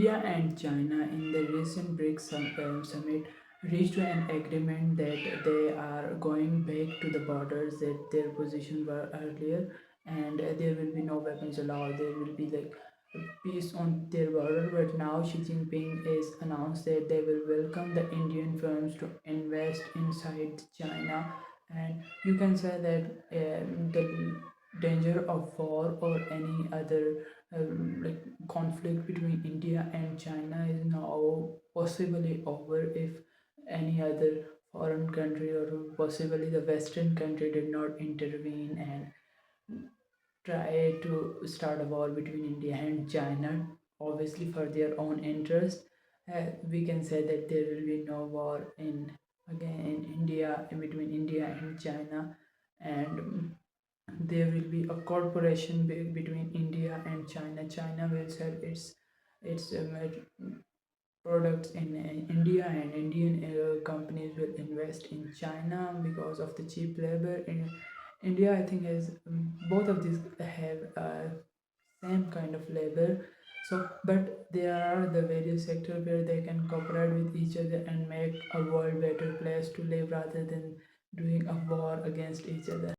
India and China in the recent BRICS summit reached an agreement that they are going back to the borders that their position were earlier, and there will be no weapons allowed. There will be like peace on their border. But now Xi Jinping is announced that they will welcome the Indian firms to invest inside China, and you can say that the danger of war or any other like conflict between India and China is now possibly over if any other foreign country or possibly the Western country did not intervene and try to start a war between India and China, obviously for their own interest. We can say that there will be no war in again in India in between India and China, and there will be a cooperation between India and China. China will sell its products in India, and Indian companies will invest in China because of the cheap labor. In India, I think has both of these have same kind of labor. So, but there are the various sectors where they can cooperate with each other and make a world better place to live rather than doing a war against each other.